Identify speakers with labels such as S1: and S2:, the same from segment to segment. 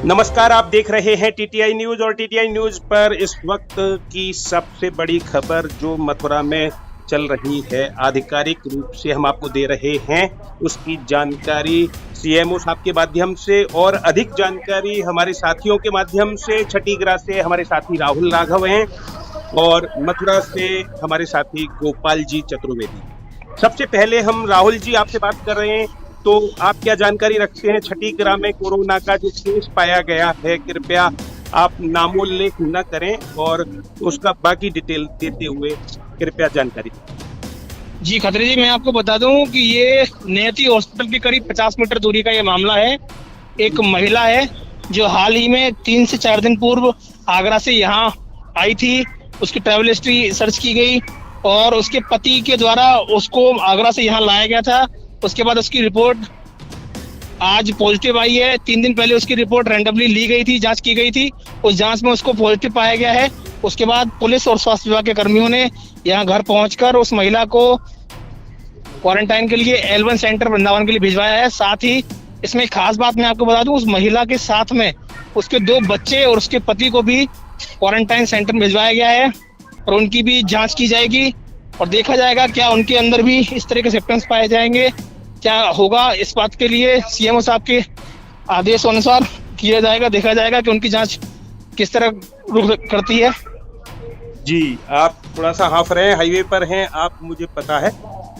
S1: नमस्कार, आप देख रहे हैं टीटीआई न्यूज और टीटीआई न्यूज पर इस वक्त की सबसे बड़ी खबर जो मथुरा में चल रही है, आधिकारिक रूप से हम आपको दे रहे हैं उसकी जानकारी सीएमओ साहब के माध्यम से और अधिक जानकारी हमारे साथियों के माध्यम से। छठीगरा से हमारे साथी राहुल राघव हैं और मथुरा से हमारे साथी गोपाल जी चतुर्वेदी। सबसे पहले हम राहुल जी आपसे बात कर रहे हैं, तो आप क्या जानकारी रखते हैं छठीगरा में कोरोना का जो केस पाया गया है? कृपया आप नामोल्लेख न करें और उसका बाकी डिटेल देते हुए कृपया जानकारी दें।
S2: जी खत्री जी, मैं आपको बता दूं कि ये नेती हॉस्पिटल के करीब 50 मीटर दूरी का ये मामला है। एक महिला है जो हाल ही में 3 से 4 दिन पूर्व आगरा से यहाँ आई थी। उसकी ट्रैवल हिस्ट्री सर्च की गई और उसके पति के द्वारा उसको आगरा से यहाँ लाया गया था। उसके बाद उसकी रिपोर्ट आज पॉजिटिव आई है। 3 दिन पहले उसकी रिपोर्ट रैंडमली ली गई थी, जांच की गई थी। उस जांच में उसको पॉजिटिव पाया गया है। उसके बाद पुलिस और स्वास्थ्य विभाग के कर्मियों ने यहाँ घर पहुंचकर उस महिला को क्वारंटाइन के लिए L1 सेंटर वृंदावन के लिए भिजवाया है। साथ ही इसमें खास बात मैं आपको बता दूं, उस महिला के साथ में उसके 2 बच्चे और उसके पति को भी क्वारंटाइन सेंटर में भिजवाया गया है और उनकी भी जांच की जाएगी और देखा जाएगा क्या उनके अंदर भी इस तरह के सिम्टम्स पाए जाएंगे, क्या होगा। इस बात के लिए सीएमओ साहब के आदेश अनुसार किया जाएगा, देखा जाएगा कि उनकी जांच किस तरह रुख करती है।
S1: जी, आप थोड़ा सा हाफ रहे हैं, हाईवे पर हैं आप, मुझे पता है।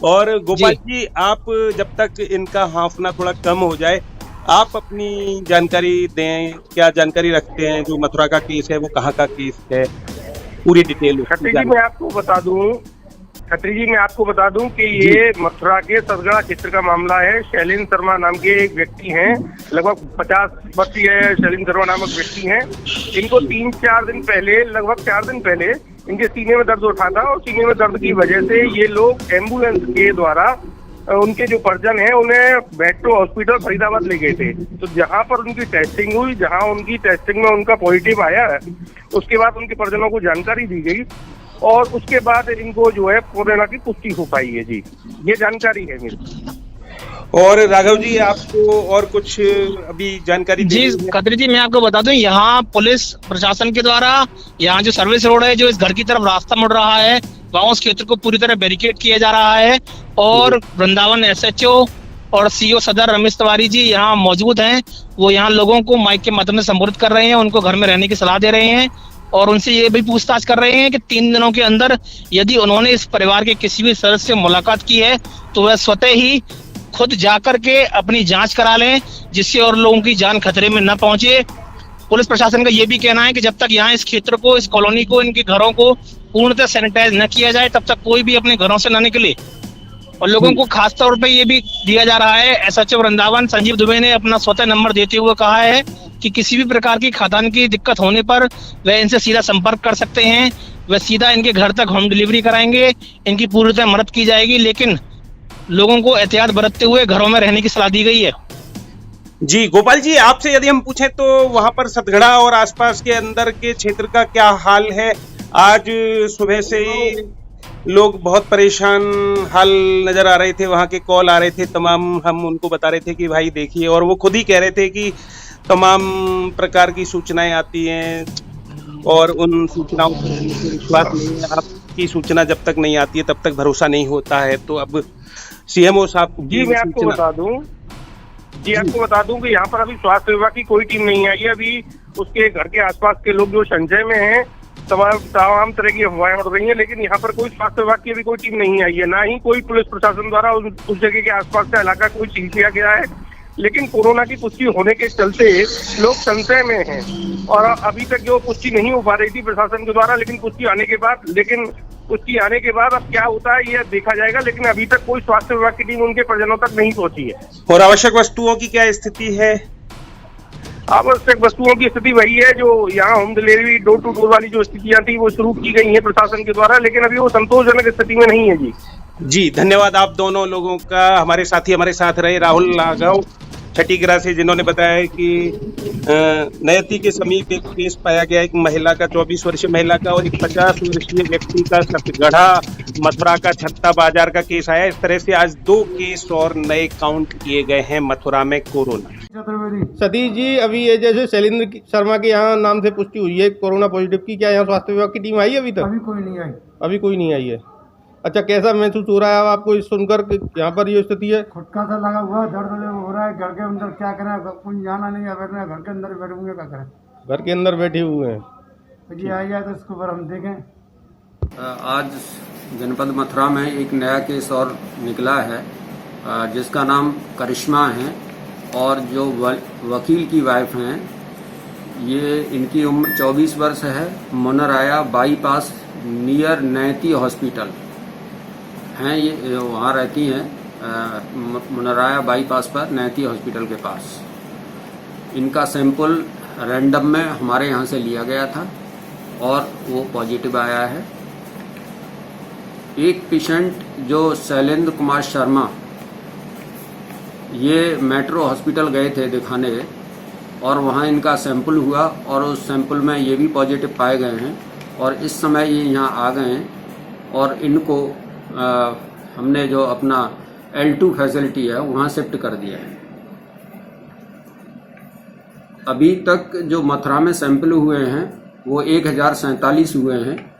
S1: और गोपाल जी, आप जब तक इनका हाफना थोड़ा कम हो जाए, आप अपनी जानकारी दें। क्या जानकारी रखते हैं? जो मथुरा का केस है वो कहाँ का केस है, पूरी डिटेल।
S3: खत्री जी, मैं आपको बता दूं कि ये मथुरा के सतगड़ा क्षेत्र का मामला है। शैलेंद्र शर्मा नाम के एक व्यक्ति हैं, लगभग 50 वर्षीय शैलेंद्र शर्मा नामक व्यक्ति हैं। इनको 3-4 दिन पहले, लगभग 4 दिन पहले इनके सीने में दर्द उठा था और सीने में दर्द की वजह से ये लोग एम्बुलेंस के द्वारा उनके जो परिजन है उन्हें मेट्रो हॉस्पिटल फरीदाबाद ले गए थे। तो जहां पर उनकी टेस्टिंग हुई, जहां उनकी टेस्टिंग में उनका पॉजिटिव आया है, उसके बाद उनके परिजनों को जानकारी दी गई और उसके बाद इनको जो है कोरोना की पुष्टि हो पाई है। जी, ये जानकारी है मेरी।
S1: और राघव जी, आपको और कुछ अभी जानकारी?
S2: जी खत्री जी, मैं आपको बता दूं, यहाँ पुलिस प्रशासन के द्वारा यहाँ जो सर्विस रोड है, जो इस घर की तरफ रास्ता मुड़ रहा है, वहाँ उस क्षेत्र को पूरी तरह बैरिकेड किया जा रहा है और वृंदावन SHO और CO सदर रमेश तिवारी जी यहाँ मौजूद हैं। वो यहाँ लोगों को माइक के माध्यम से संबोधित कर रहे हैं, उनको घर में रहने की सलाह दे रहे हैं और उनसे ये भी पूछताछ कर रहे हैं कि 3 दिनों के अंदर यदि उन्होंने इस परिवार के किसी भी सदस्य से मुलाकात की है तो वह स्वतः ही खुद जाकर के अपनी जांच करा लें, जिससे और लोगों की जान खतरे में न पहुंचे। पुलिस प्रशासन का ये भी कहना है कि जब तक यहाँ इस क्षेत्र को, इस कॉलोनी को, इनके घरों को पूर्णतः सैनिटाइज न किया जाए, तब तक कोई भी अपने घरों से न निकले। और लोगों को खास तौर पे ये भी दिया जा रहा है, SHO वृंदावन संजीव दुबे ने अपना स्वतः नंबर देते हुए कहा है कि किसी भी प्रकार की खाद्यान्न की दिक्कत होने पर वह इनसे सीधा संपर्क कर सकते हैं। वह सीधा इनके घर तक होम डिलीवरी कराएंगे, इनकी पूरी तरह मदद की जाएगी, लेकिन लोगों को एहतियात बरतते हुए घरों में रहने की सलाह दी गई है।
S1: जी गोपाल जी, आपसे यदि हम पूछें तो वहां पर सतगड़ा और आसपास के अंदर के क्षेत्र का क्या हाल है? आज सुबह से ही लोग बहुत परेशान हाल नजर आ रहे थे, वहां के कॉल आ रहे थे तमाम, हम उनको बता रहे थे कि भाई देखिए, और वो खुद ही कह रहे थे कि तमाम प्रकार की सूचनाएं आती हैं और उन सूचनाओं पर विश्वास नहीं है। आपकी सूचना जब तक नहीं आती है तब तक भरोसा नहीं होता है। तो अब सीएमओ साहब
S3: जी, मैं आपको बता दूं कि यहाँ पर अभी स्वास्थ्य विभाग की कोई टीम नहीं आई है। अभी उसके घर के आसपास के लोग जो संशय में हैं, तमाम तरह की अफवाहें उड़ रही हैं, लेकिन यहाँ पर कोई स्वास्थ्य विभाग की अभी कोई टीम नहीं आई है, ना ही कोई पुलिस प्रशासन द्वारा उस जगह के आसपास का इलाका कोई सील किया गया है। लेकिन कोरोना की पुष्टि होने के चलते लोग संशय में हैं और अभी तक जो पुष्टि नहीं हो पा रही थी प्रशासन के द्वारा, लेकिन पुष्टि आने के बाद अब क्या होता है ये देखा जाएगा। लेकिन अभी तक कोई स्वास्थ्य विभाग की टीम उनके परिजनों तक नहीं पहुंची है।
S1: और आवश्यक वस्तुओं की क्या स्थिति है?
S3: आवश्यक वस्तुओं की स्थिति वही है जो यहाँ home delivery, door to door वाली जो स्थितियां थी वो शुरू की गई हैं प्रशासन के द्वारा, लेकिन अभी वो संतोषजनक स्थिति में नहीं है। जी,
S1: धन्यवाद आप दोनों लोगों का। हमारे साथी हमारे साथ रहे राहुल राघव छठीगरा से, जिन्होंने बताया कि नयती के समीप एक केस पाया गया, एक महिला का, 24 वर्षीय महिला का और एक 50 वर्षीय व्यक्ति का सतगड़ा मथुरा का छत्ता बाजार का केस आया। इस तरह से आज 2 केस और नए काउंट किए गए हैं मथुरा में कोरोना।
S4: सतीश जी, अभी ये जैसे शैलेंद्र शर्मा के यहाँ नाम से पुष्टि हुई है कोरोना पॉजिटिव की, क्या यहाँ स्वास्थ्य विभाग की टीम आई है अभी तक?
S5: अभी कोई नहीं आई।
S4: अभी कोई नहीं आई है। अच्छा, कैसा महसूस हो रहा है अब आपको इस सुनकर कि यहाँ पर ये स्थिति है?
S5: खुटका सा लगा हुआ, दर्द हो रहा है घर के अंदर। क्या करें, कोई जाना नहीं है, बैठना घर के अंदर बैठे हुए, क्या करें?
S4: घर के अंदर बैठे हुए हैं।
S5: तो ये आ गया तो इसको ऊपर हम देखें।
S6: आज जनपद मथुरा में एक नया केस और निकला है जिसका नाम करिश्मा है और जो वकील की वाइफ हैं, ये इनकी उम्र 24 वर्ष है। मुनराया बाईपास नियर नैती हॉस्पिटल हैं, ये वहाँ रहती हैं मुनराया बाईपास पर नैती हॉस्पिटल के पास। इनका सैंपल रैंडम में हमारे यहाँ से लिया गया था और वो पॉजिटिव आया है। एक पेशेंट जो शैलेंद्र कुमार शर्मा, ये मेट्रो हॉस्पिटल गए थे दिखाने और वहाँ इनका सैंपल हुआ और उस सैंपल में ये भी पॉजिटिव पाए गए हैं और इस समय ये यहाँ आ गए हैं और इनको हमने जो अपना L2 फैसिलिटी है वहाँ शिफ्ट कर दिया है। अभी तक जो मथुरा में सैंपल हुए हैं वो 1047 हुए हैं,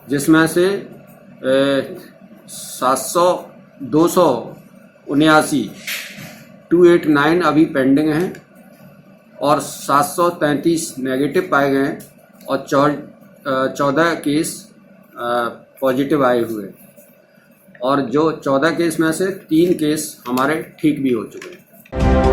S6: जिसमें से 289 अभी पेंडिंग हैं और 733 नेगेटिव पाए गए हैं और 14 केस पॉजिटिव आए हुए और जो 14 केस में से 3 केस हमारे ठीक भी हो चुके हैं।